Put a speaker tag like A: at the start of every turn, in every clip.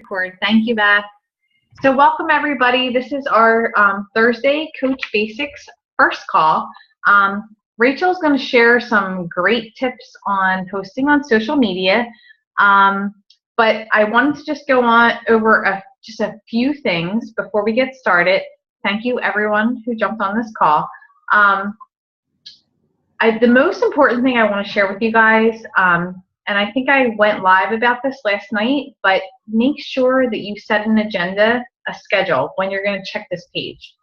A: record. Thank you, Beth. So welcome everybody. This is our Thursday Coach Basics first call. Rachel's going to share some great tips on posting on social media, but I wanted to just go on over just a few things before we get started. Thank you everyone who jumped on this call. The most important thing I want to share with you guys, and I think I went live about this last night, but make sure that you set an agenda, a schedule when you're going to check this page.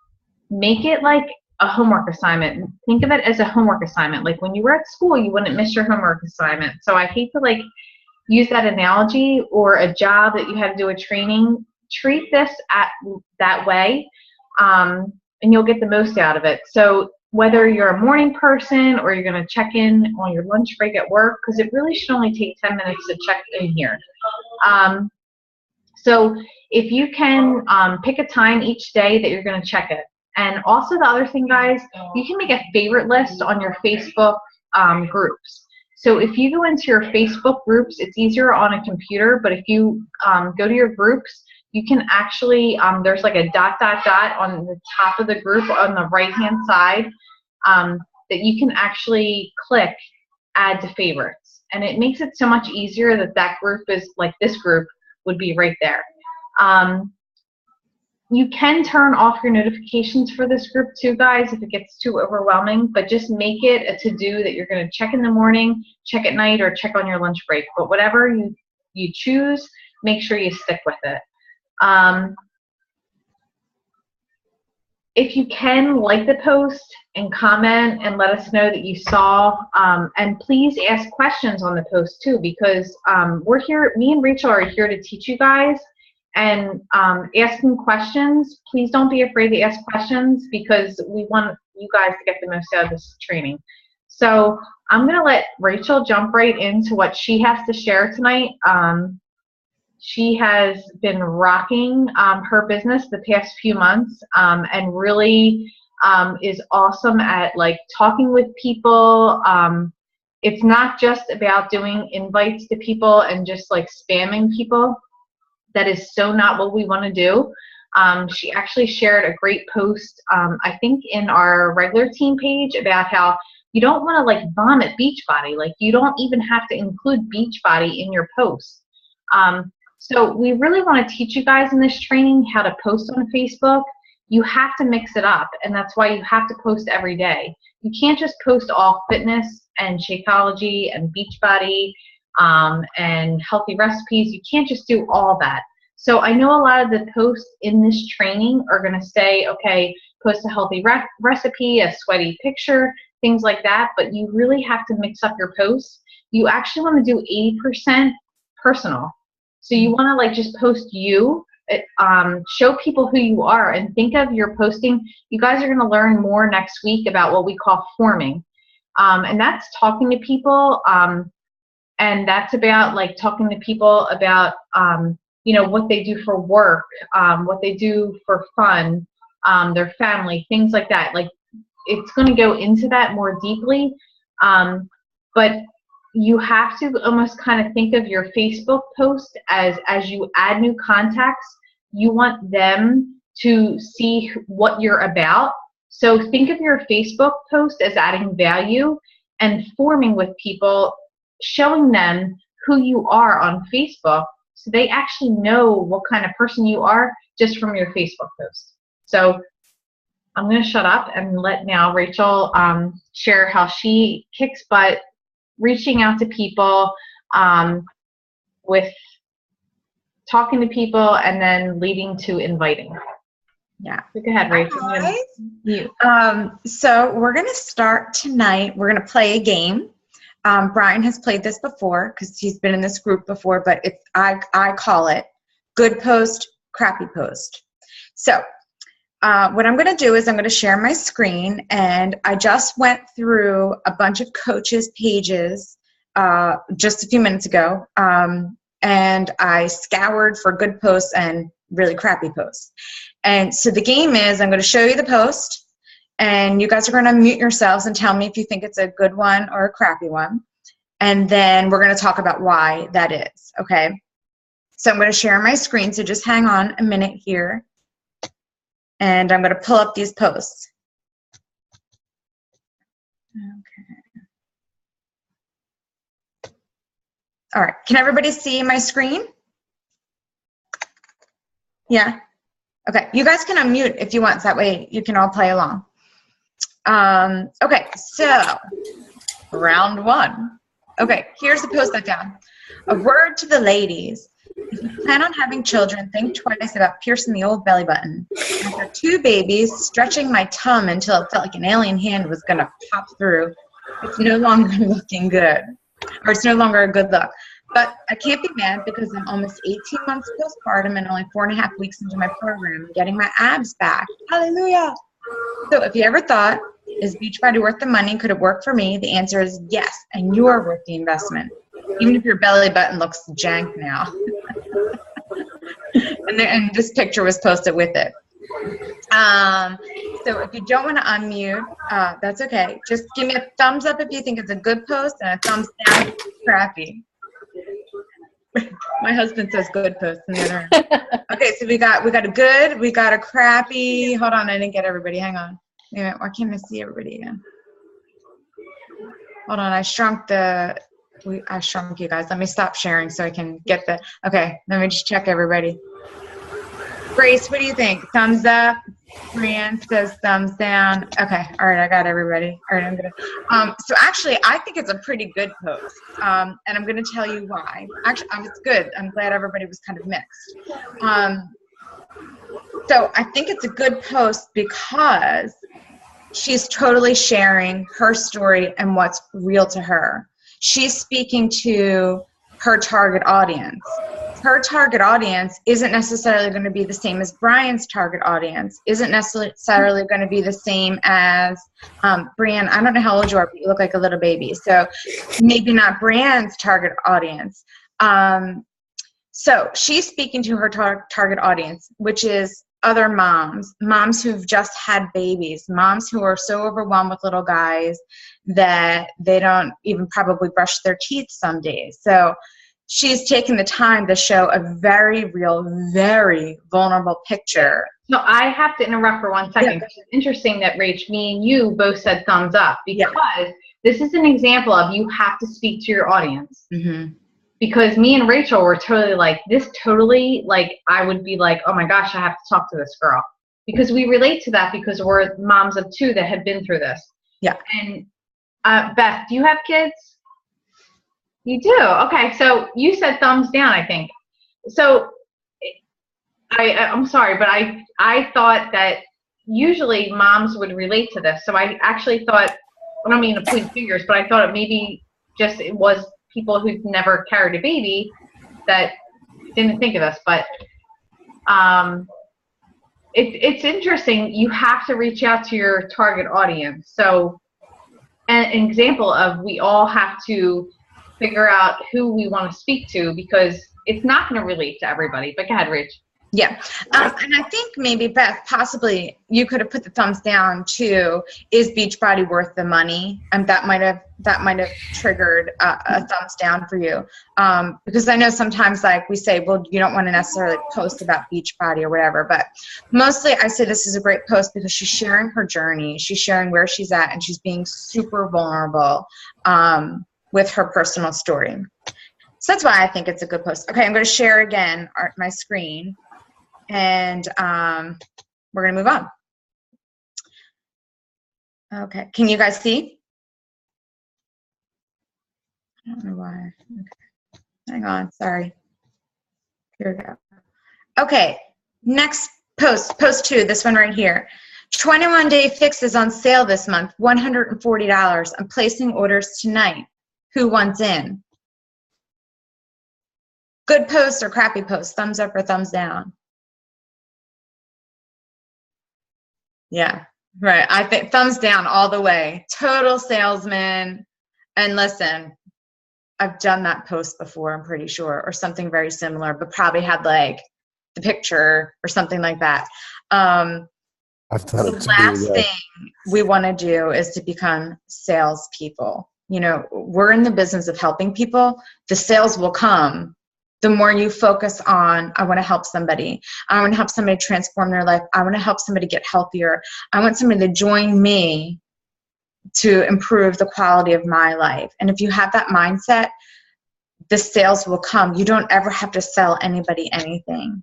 A: Make it like a homework assignment. Think of it as a homework assignment. Like when you were at school, you wouldn't miss your homework assignment. So I hate to use that analogy, or a job that you had to do a training. Treat this that way, and you'll get the most out of it. So whether you're a morning person or you're going to check in on your lunch break at work, because it really should only take 10 minutes to check in here. So if you can pick a time each day that you're going to check it. And also the other thing, guys, you can make a favorite list on your Facebook groups. So if you go into your Facebook groups, it's easier on a computer, but if you go to your groups, you can actually, there's like a dot on the top of the group on the right-hand side that you can actually click add to favorites. And it makes it so much easier that group is like this group would be right there. You can turn off your notifications for this group too, guys, if it gets too overwhelming, but just make it a to-do that you're going to check in the morning, check at night, or check on your lunch break. But whatever you choose, make sure you stick with it. If you can, like the post and comment and let us know that you saw, and please ask questions on the post too, because we're here, me and Rachel are here to teach you guys, and asking questions, please don't be afraid to ask questions, because we want you guys to get the most out of this training. So I'm going to let Rachel jump right into what she has to share tonight. She has been rocking her business the past few months, and really is awesome at talking with people. It's not just about doing invites to people and just spamming people. That is so not what we want to do. She actually shared a great post, I think in our regular team page, about how you don't want to vomit Beachbody. You don't even have to include Beachbody in your post. So we really want to teach you guys in this training how to post on Facebook. You have to mix it up, and that's why you have to post every day. You can't just post all fitness and Shakeology and Beachbody and healthy recipes. You can't just do all that. So I know a lot of the posts in this training are going to say, okay, post a healthy recipe, a sweaty picture, things like that, but you really have to mix up your posts. You actually want to do 80% personal. So you want to just post you, show people who you are, and think of your posting. You guys are going to learn more next week about what we call forming. And that's talking to people, and that's about talking to people about what they do for work, what they do for fun, their family, things like that. It's going to go into that more deeply, but you have to almost kind of think of your Facebook post as you add new contacts, you want them to see what you're about. So think of your Facebook post as adding value and forming with people, showing them who you are on Facebook, so they actually know what kind of person you are just from your Facebook post. So I'm going to shut up and let now Rachel share how she kicks butt reaching out to people, with talking to people, and then leading to inviting.
B: Yeah.
A: So go ahead, Rachel.
B: So we're going to start tonight. We're going to play a game. Brian has played this before because he's been in this group before, but I call it good post, crappy post. So what I'm going to do is I'm going to share my screen, and I just went through a bunch of coaches' pages just a few minutes ago, and I scoured for good posts and really crappy posts. And so the game is I'm going to show you the post, and you guys are going to mute yourselves and tell me if you think it's a good one or a crappy one, and then we're going to talk about why that is, okay? So I'm going to share my screen. So just hang on a minute here. And I'm going to pull up these posts. Okay. All right. Can everybody see my screen? Yeah. Okay. You guys can unmute if you want. So that way you can all play along. Okay. So round one. Okay. Here's the post I found. A word to the ladies. If you plan on having children, think twice about piercing the old belly button. After 2 babies, stretching my tum until it felt like an alien hand was going to pop through. It's no longer looking good. Or it's no longer a good look. But I can't be mad because I'm almost 18 months postpartum and only 4.5 weeks into my program, getting my abs back. Hallelujah. So if you ever thought, is Beachbody worth the money? Could it work for me? The answer is yes, and you are worth the investment. Even if your belly button looks jank now. and this picture was posted with it. So if you don't want to unmute, that's okay. Just give me a thumbs up if you think it's a good post and a thumbs down if it's crappy. My husband says good post in the other end. Okay, so we got a good, we got a crappy. Hold on, I didn't get everybody. Hang on. Wait a minute, why can't I see everybody again? Hold on, I shrunk you guys. Let me stop sharing so I can get the, okay, let me just check everybody. Grace, what do you think? Thumbs up? Brian says thumbs down. Okay, all right, I got everybody. All right, I'm gonna, so actually, I think it's a pretty good post, and I'm gonna tell you why. Actually, it's good. I'm glad everybody was kind of mixed. So I think it's a good post because she's totally sharing her story and what's real to her. She's speaking to her target audience. Her target audience isn't necessarily going to be the same as Brian's target audience, isn't necessarily going to be the same as Brian. I don't know how old you are, but you look like a little baby. So maybe not Brian's target audience. So she's speaking to her target audience, which is other moms who've just had babies, moms who are so overwhelmed with little guys that they don't even probably brush their teeth some days. So she's taken the time to show a very real, very vulnerable picture.
A: So I have to interrupt for 1 second.
B: Yeah.
A: It's interesting that, Rach, me and you both said thumbs up because this is an example of you have to speak to your audience.
B: Mm-hmm.
A: Because me and Rachel were totally like, this totally, like, I would be like, oh my gosh, I have to talk to this girl. Because we relate to that because we're moms of 2 that have been through this.
B: Yeah.
A: And Beth, do you have kids? You do? Okay, so you said thumbs down, I think. So I'm sorry, but I thought that usually moms would relate to this. So I actually thought, I don't mean to point fingers, but I thought it maybe just it was people who've never carried a baby that didn't think of this. But it's interesting. You have to reach out to your target audience. So an example of we all have to figure out who we want to speak to because it's not going to relate to everybody. But go ahead, Rach.
B: Yeah. And I think maybe, Beth, possibly you could have put the thumbs down too. Is Beachbody worth the money? And that might have triggered a thumbs down for you. Because I know sometimes like we say, well, you don't want to necessarily post about Beachbody or whatever. But mostly I say this is a great post because she's sharing her journey. She's sharing where she's at and she's being super vulnerable with her personal story. So that's why I think it's a good post. Okay, I'm going to share again my screen. And we're going to move on. Okay. Can you guys see? I don't know why. Okay. Hang on. Sorry. Here we go. Okay. Next post. Post 2. This one right here. 21-day fix is on sale this month. $140. I'm placing orders tonight. Who wants in? Good post or crappy post? Thumbs up or thumbs down? Yeah, right. I think thumbs down all the way. Total salesman. And listen, I've done that post before, I'm pretty sure, or something very similar, but probably had like the picture or something like that. The last thing we want to do is to become salespeople. You know, we're in the business of helping people. The sales will come the more you focus on, I want to help somebody. I want to help somebody transform their life. I want to help somebody get healthier. I want somebody to join me to improve the quality of my life. And if you have that mindset, the sales will come. You don't ever have to sell anybody anything.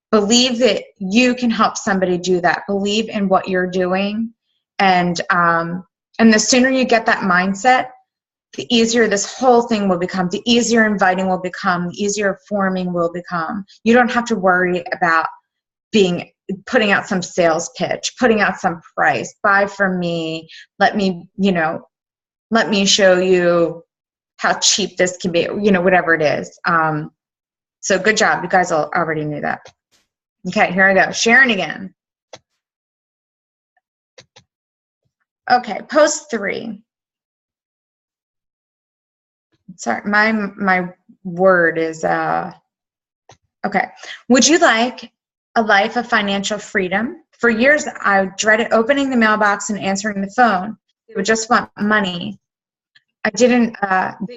B: Believe that you can help somebody do that. Believe in what you're doing. And the sooner you get that mindset, the easier this whole thing will become. The easier inviting will become. The easier forming will become. You don't have to worry about putting out some sales pitch, putting out some price. Buy from me. Let me show you how cheap this can be. Whatever it is. So good job. You guys already knew that. Okay, here I go. Sharon again. Okay, post 3. Sorry, my word is okay. Would you like a life of financial freedom? For years, I dreaded opening the mailbox and answering the phone. They would just want money. They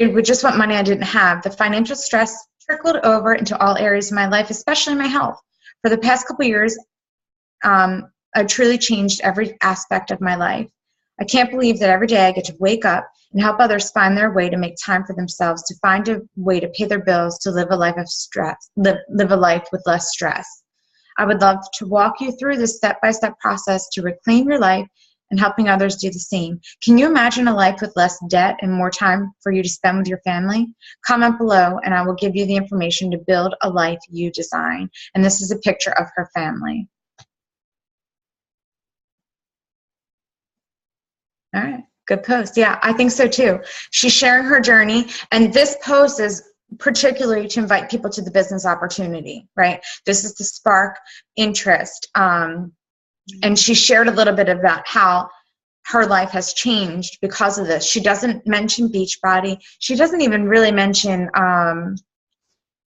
B: would just want money I didn't have. The financial stress trickled over into all areas of my life, especially my health. For the past couple years, I truly changed every aspect of my life. I can't believe that every day I get to wake up and help others find their way to make time for themselves, to find a way to pay their bills, to live a life of stress, live a life with less stress. I would love to walk you through this step-by-step process to reclaim your life and helping others do the same. Can you imagine a life with less debt and more time for you to spend with your family? Comment below and I will give you the information to build a life you design. And this is a picture of her family. All right, good post. Yeah, I think so too. She's sharing her journey, and this post is particularly to invite people to the business opportunity, right? This is to spark interest. And she shared a little bit about how her life has changed because of this. She doesn't mention Beachbody. She doesn't even really mention,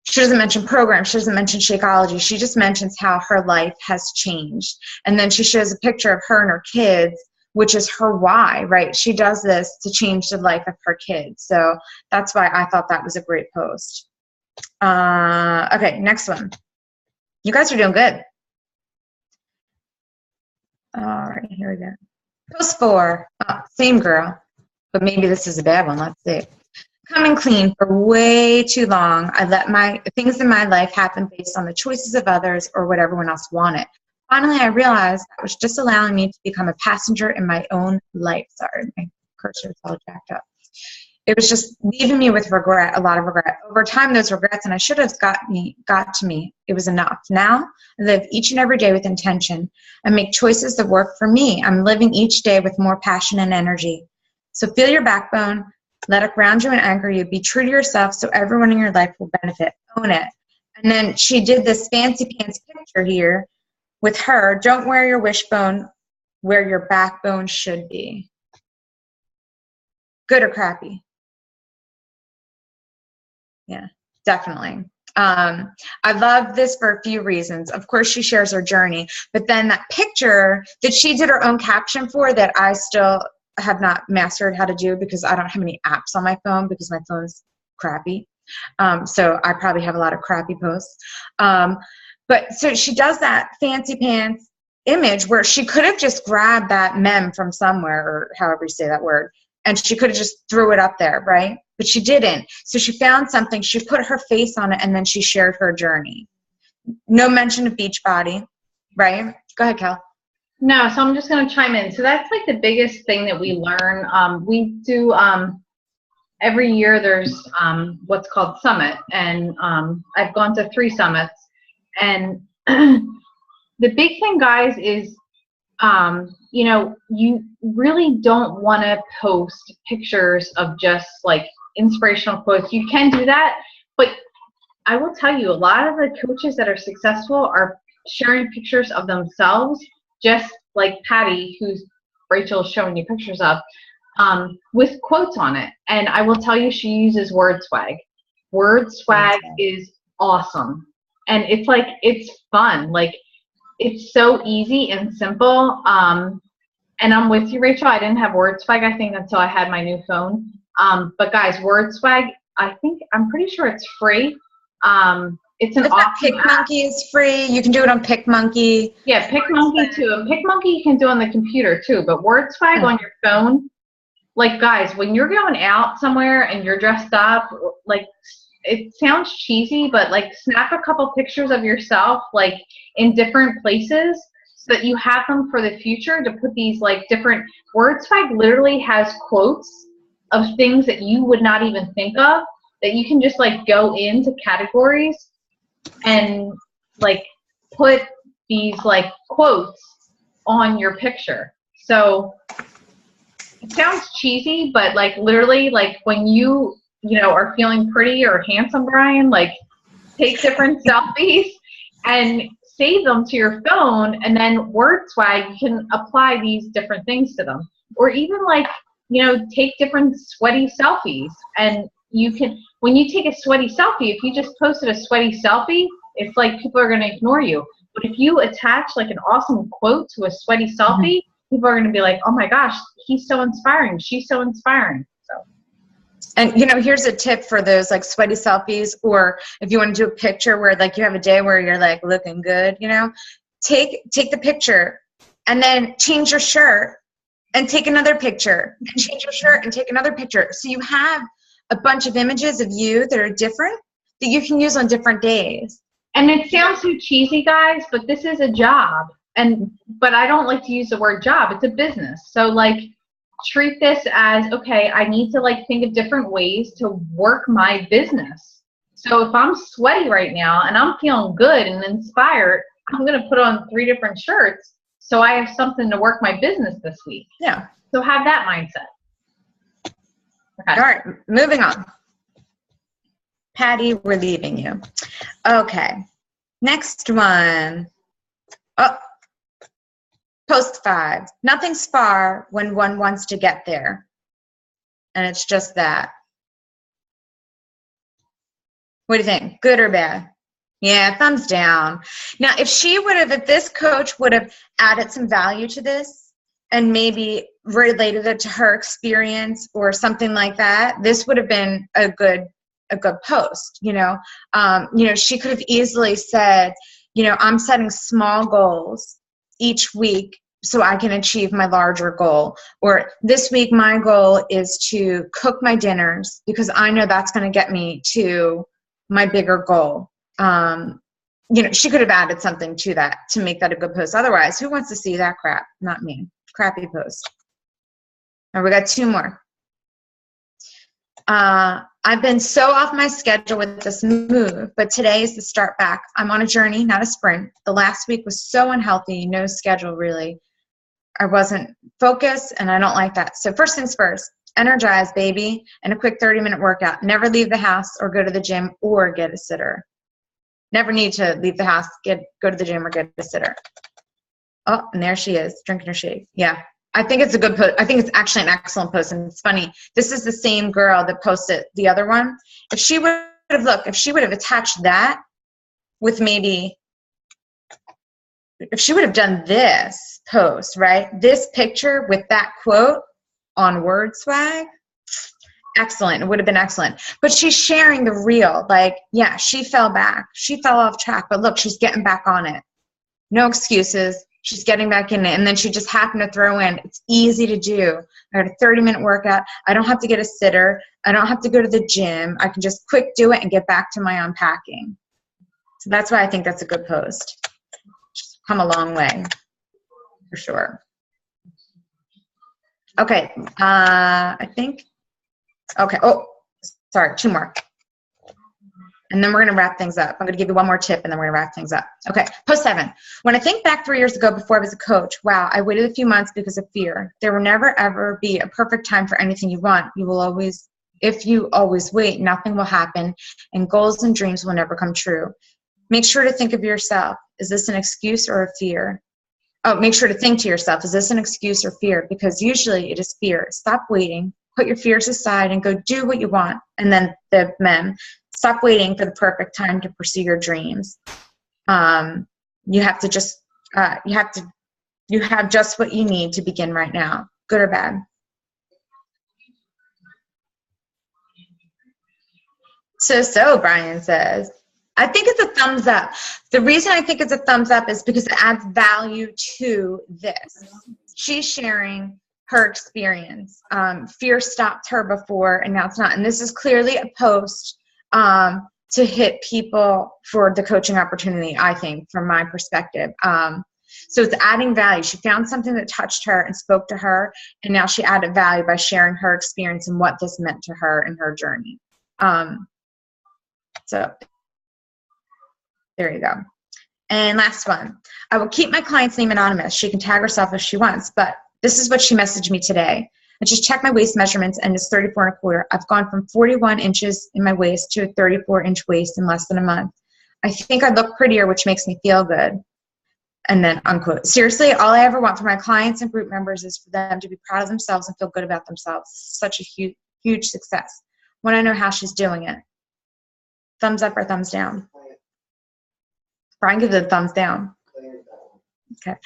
B: she doesn't mention programs. She doesn't mention Shakeology. She just mentions how her life has changed. And then she shows a picture of her and her kids, which is her why, right? She does this to change the life of her kids. So that's why I thought that was a great post. Okay, next one. You guys are doing good. All right, here we go. Post 4, same girl, but maybe this is a bad one. Let's see. Coming clean for way too long. I let things in my life happen based on the choices of others or what everyone else wanted. Finally, I realized that was just allowing me to become a passenger in my own life. Sorry, my cursor is all jacked up. It was just leaving me with regret, a lot of regret. Over time, those regrets, and I should have got to me. It was enough. Now, I live each and every day with intention. I make choices that work for me. I'm living each day with more passion and energy. So feel your backbone. Let it ground you and anchor you. Be true to yourself so everyone in your life will benefit. Own it. And then she did this fancy pants picture here with her. Don't wear your wishbone where your backbone should be. Good or crappy? Yeah, definitely. I love this for a few reasons. Of course, she shares her journey, but then that picture that she did her own caption for that I still have not mastered how to do because I don't have any apps on my phone because my phone's crappy. So I probably have a lot of crappy posts. But so she does that fancy pants image where she could have just grabbed that meme from somewhere, or however you say that word, and she could have just threw it up there, right? But she didn't. So she found something, she put her face on it, and then she shared her journey. No mention of Beachbody, right? Go ahead, Cal.
A: No, so I'm just going to chime in. So that's like the biggest thing that we learn. We do every year there's what's called Summit, and I've gone to 3 summits. And the big thing, guys, is you know, you really don't want to post pictures of just like inspirational quotes. You can do that, but I will tell you, a lot of the coaches that are successful are sharing pictures of themselves, just like Patty, who's Rachel's showing you pictures of, with quotes on it. And I will tell you, she uses Word Swag. Word Swag is awesome. And it's like, it's fun. Like, it's so easy and simple. And I'm with you, Rachel. I didn't have Word Swag, I think, until I had my new phone. But guys, Word Swag, I'm pretty sure it's free. It's an
B: If not,
A: awesome app.
B: PicMonkey is free. You can do it on PicMonkey.
A: Yeah, PicMonkey too. And PicMonkey you can do on the computer too, but WordSwag on your phone, like guys, when you're going out somewhere and you're dressed up, like it sounds cheesy, but like snap a couple pictures of yourself like in different places so that you have them for the future to put these like different. WordSwag literally has quotes of things that you would not even think of that you can just like go into categories and like put these like quotes on your picture. So it sounds cheesy, but like literally like when you know are feeling pretty or handsome, Brian, like take different selfies and save them to your phone, and then WordSwag, you can apply these different things to them. Or even like, you know, take different sweaty selfies, and you can, when you take a sweaty selfie, if you just posted a sweaty selfie, it's like people are going to ignore you. But if you attach like an awesome quote to a sweaty selfie, people are going to be like, oh my gosh, he's so inspiring, she's so inspiring. So.
B: And, you know, here's a tip for those like sweaty selfies, or if you want to do a picture where like you have a day where you're like looking good, you know, take the picture and then change your shirt and take another picture and change your shirt and take another picture. So you have a bunch of images of you that are different that you can use on different days.
A: And it sounds so cheesy, guys, but this is a job. But I don't like to use the word job. It's a business. So like treat this as, okay, I need to like think of different ways to work my business. So if I'm sweaty right now and I'm feeling good and inspired, I'm going to put on 3 different shirts so I have something to work my business this week.
B: Yeah.
A: So have that mindset. Okay.
B: All right, moving on. Patty, we're leaving you. Okay, next one. Oh, post 5. Nothing's far when one wants to get there. And it's just that. What do you think? Good or bad? Yeah, thumbs down. Now, if this coach would have added some value to this and maybe related it to her experience or something like that, this would have been a good post, you know. She could have easily said, you know, I'm setting small goals each week so I can achieve my larger goal. Or this week, my goal is to cook my dinners because I know that's going to get me to my bigger goal. You know, she could have added something to that to make that a good post. Otherwise, who wants to see that crap? Not me. Crappy post. All right, we got 2 more. I've been so off my schedule with this move, but today is the start back. I'm on a journey, not a sprint. The last week was so unhealthy, no schedule really. I wasn't focused, and I don't like that. So first things first, energize, baby, and a quick 30-minute workout. Never leave the house or go to the gym or get a sitter. Never need to leave the house, go to the gym or get a sitter. Oh, and there she is, drinking her shake. Yeah. I think it's a good post. I think it's actually an excellent post, and it's funny. This is the same girl that posted the other one. If she would have attached that with maybe, if she would have done this post, right? This picture with that quote on WordSwag, excellent. It would have been excellent. But she's sharing the real, like, yeah, she fell back. She fell off track, but look, she's getting back on it. No excuses. She's getting back in it. And then she just happened to throw in, it's easy to do. I got a 30-minute workout. I don't have to get a sitter. I don't have to go to the gym. I can just quick do it and get back to my unpacking. So that's why I think that's a good post. She's come a long way, for sure. Okay, I think, okay, oh, sorry, 2 more. And then we're going to wrap things up. I'm going to give you one more tip, and then we're going to wrap things up. Okay, post 7. When I think back 3 years ago before I was a coach, wow, I waited a few months because of fear. There will never, ever be a perfect time for anything you want. You will always, if you always wait, nothing will happen, and goals and dreams will never come true. Make sure to think of yourself. Is this an excuse or a fear? Oh, make sure to think to yourself, is this an excuse or fear? Because usually it is fear. Stop waiting. Put your fears aside and go do what you want. And then the mem. Stop waiting for the perfect time to pursue your dreams. You have to just, you have just what you need to begin right now. Good or bad? So, Brian says, I think it's a thumbs up. The reason I think it's a thumbs up is because it adds value to this. She's sharing her experience. Fear stopped her before, and now it's not. And this is clearly a post to hit people for the coaching opportunity, I think, from my perspective. So it's adding value. She found something that touched her and spoke to her, and now she added value by sharing her experience and what this meant to her in her journey. So there you go. And last one. I will keep my client's name anonymous. She can tag herself if she wants, but this is what she messaged me today. I just checked my waist measurements and it's 34.25. I've gone from 41 inches in my waist to a 34-inch waist in less than a month. I think I look prettier, which makes me feel good. And then unquote. Seriously, all I ever want for my clients and group members is for them to be proud of themselves and feel good about themselves. Such a huge, huge success. Want to know how she's doing it? Thumbs up or thumbs down? Brian gives it a thumbs down. Okay.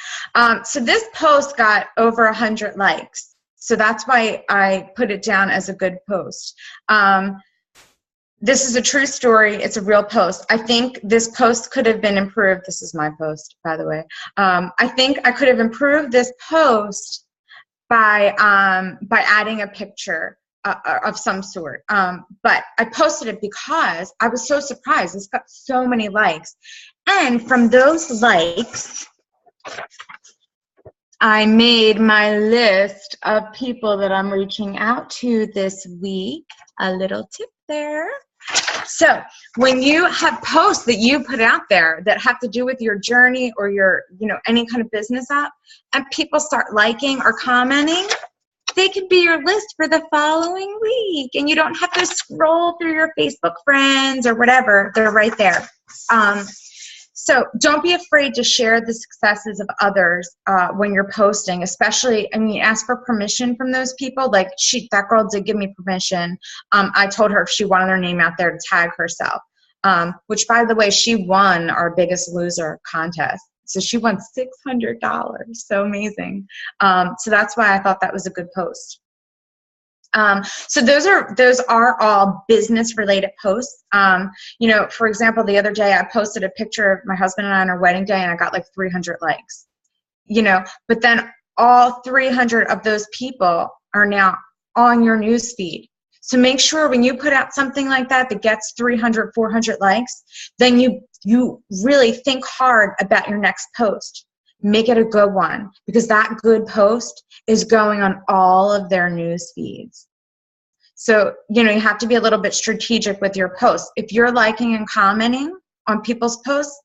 B: So this post got over 100 likes. So that's why I put it down as a good post. This is a true story. It's a real post. I think this post could have been improved. This is my post, by the way. I think I could have improved this post by adding a picture of some sort. But I posted it because I was so surprised. It's got so many likes. And from those likes, I made my list of people that I'm reaching out to this week. A little tip there. So when you have posts that you put out there that have to do with your journey or your, any kind of business app, and people start liking or commenting, they could be your list for the following week. And you don't have to scroll through your Facebook friends or whatever. They're right there. So don't be afraid to share the successes of others when you're posting, especially, ask for permission from those people. Like that girl did give me permission. I told her if she wanted her name out there to tag herself, which, by the way, she won our Biggest Loser contest. So she won $600. So amazing. So that's why I thought that was a good post. So those are all business related posts. For example, the other day I posted a picture of my husband and I on our wedding day and I got like 300 likes, but then all 300 of those people are now on your news feed. So make sure when you put out something like that gets 300, 400 likes, then you really think hard about your next post. Make it a good one, because that good post is going on all of their news feeds. So, you have to be a little bit strategic with your posts. If you're liking and commenting on people's posts,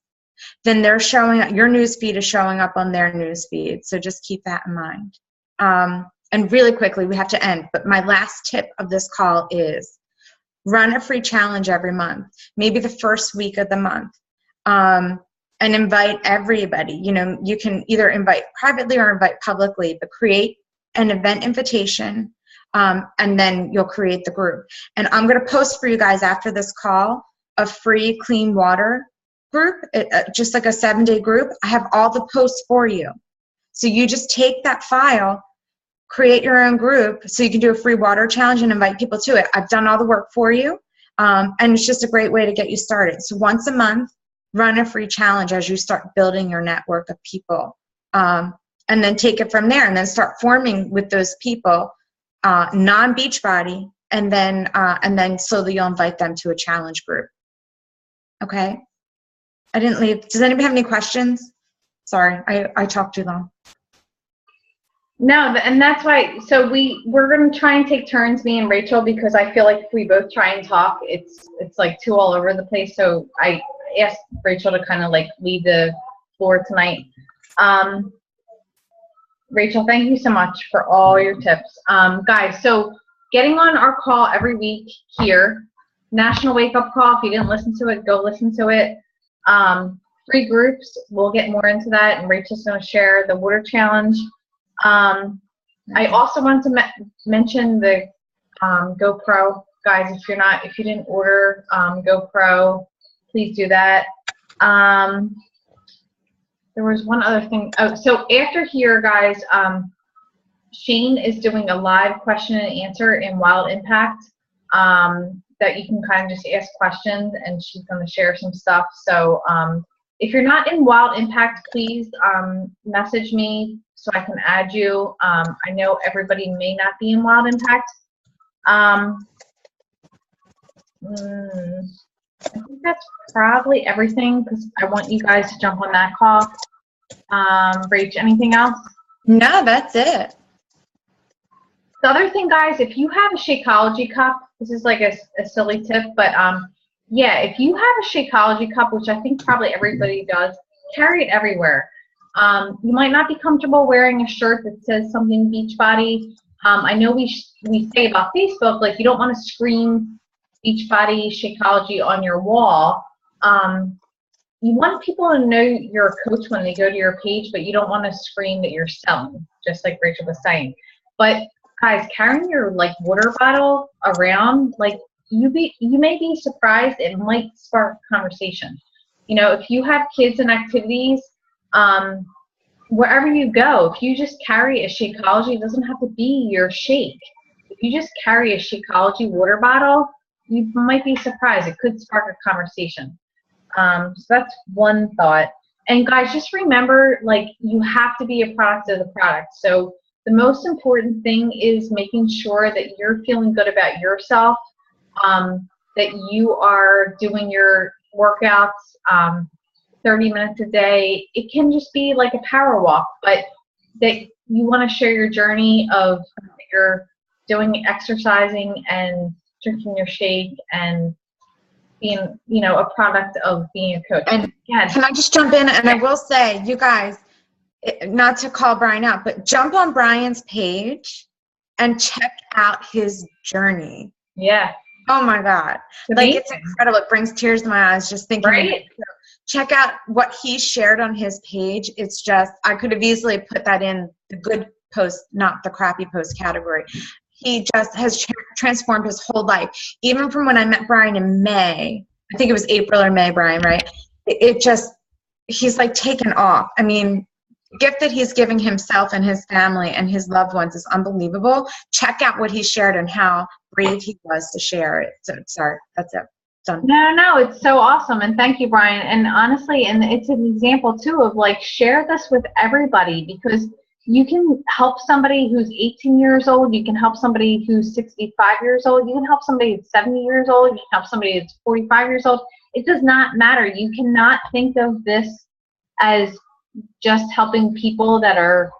B: then they're showing up, your news feed is showing up on their news feed. So just keep that in mind. And really quickly, we have to end, but my last tip of this call is run a free challenge every month, maybe the first week of the month. And invite everybody. You can either invite privately or invite publicly, but create an event invitation, and then you'll create the group. And I'm going to post for you guys after this call a free clean water group, just like a 7-day group. I have all the posts for you. So you just take that file, create your own group so you can do a free water challenge and invite people to it. I've done all the work for you, and it's just a great way to get you started. So once a month, run a free challenge as you start building your network of people, and then take it from there and then start forming with those people, non-Beachbody, and then slowly you'll invite them to a challenge group. Okay? I didn't leave. Does anybody have any questions? Sorry, I talked too long.
A: No, and that's why, so we're going to try and take turns, me and Rachel, because I feel like if we both try and talk, it's like too all over the place. So I asked Rachel to kind of like lead the floor tonight. Rachel, thank you so much for all your tips. Guys, so getting on our call every week here, National Wake Up Call. If you didn't listen to it, go listen to it. Free groups, we'll get more into that, and Rachel's going to share the water challenge. I also want to mention the GoPro. Guys, if you didn't order GoPro, please do that. There was one other thing. Oh, so after here, guys, Shane is doing a live question and answer in Wild Impact. that you can kind of just ask questions, and she's going to share some stuff. So if you're not in Wild Impact, please message me so I can add you. I know everybody may not be in Wild Impact. I think that's probably everything because I want you guys to jump on that call. Rach, anything else?
B: No, that's it.
A: The other thing, guys, if you have a Shakeology cup, this is like a silly tip, but yeah, if you have a Shakeology cup, which I think probably everybody does, carry it everywhere. You might not be comfortable wearing a shirt that says something Beachbody. I know we say about Facebook, like you don't want to scream Beachbody Shakeology on your wall. You want people to know you're a coach when they go to your page, but you don't want to scream that you're selling, just like Rachel was saying. But guys, carrying your like water bottle around, like you may be surprised, it might spark conversation. You know, if you have kids and activities, wherever you go, if you just carry a Shakeology, it doesn't have to be your shake. If you just carry a Shakeology water bottle, you might be surprised. It could spark a conversation. So that's one thought. And guys, just remember, like, you have to be a product of the product. So the most important thing is making sure that you're feeling good about yourself, that you are doing your workouts 30 minutes a day. It can just be like a power walk, but that you want to share your journey of you're doing exercising and drinking your shake and being, you know, a product of being a coach.
B: And can I just jump in? And I will say, you guys, not to call Brian out, but jump on Brian's page and check out his journey.
A: Yeah.
B: Oh my God. Like, it's incredible. It brings tears to my eyes just thinking.
A: Right?
B: Check out what he shared on his page. It's just, I could have easily put that in the good post, not the crappy post category. He just has transformed his whole life. Even from when I met Brian in May, I think it was April or May, Brian, right? It just, he's like taken off. I mean, the gift that he's giving himself and his family and his loved ones is unbelievable. Check out what he shared and how brave he was to share it. So, sorry, that's it. Done.
A: No, it's so awesome. And thank you, Brian. And honestly, and it's an example too of like, share this with everybody, because you can help somebody who's 18 years old. You can help somebody who's 65 years old. You can help somebody that's 70 years old. You can help somebody that's 45 years old. It does not matter. You cannot think of this as just helping people that are,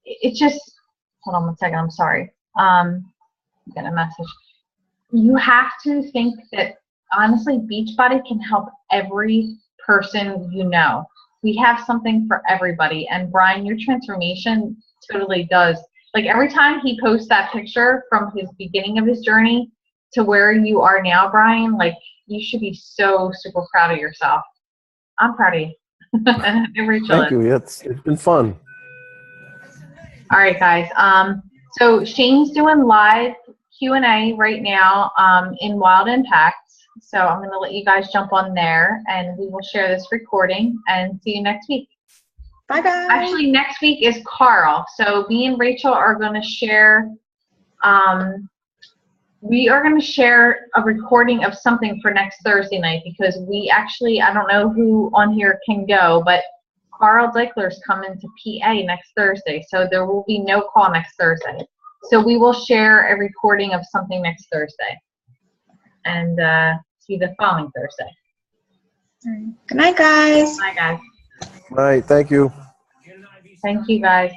A: it's just, hold on one second. I'm sorry. I got a message. You have to think that, honestly, Beachbody can help every person you know. We have something for everybody. And Brian, your transformation totally does. Like, every time he posts that picture from his beginning of his journey to where you are now, Brian, like, you should be so super proud of yourself. I'm proud of you.
C: Thank you. It's been fun.
A: All right, guys. So Shane's doing live Q&A right now in Wild Impact. So I'm going to let you guys jump on there, and we will share this recording and see you next week.
B: Bye, guys.
A: Actually, next week is Carl. So me and Rachel are going to share, we are going to share a recording of something for next Thursday night, because we actually, I don't know who on here can go, but Carl Dickler's coming to PA next Thursday. So there will be no call next Thursday. So we will share a recording of something next Thursday. And see you the following Thursday.
B: Good night, guys.
A: Bye, guys.
C: All right. Thank you.
A: Thank you, guys.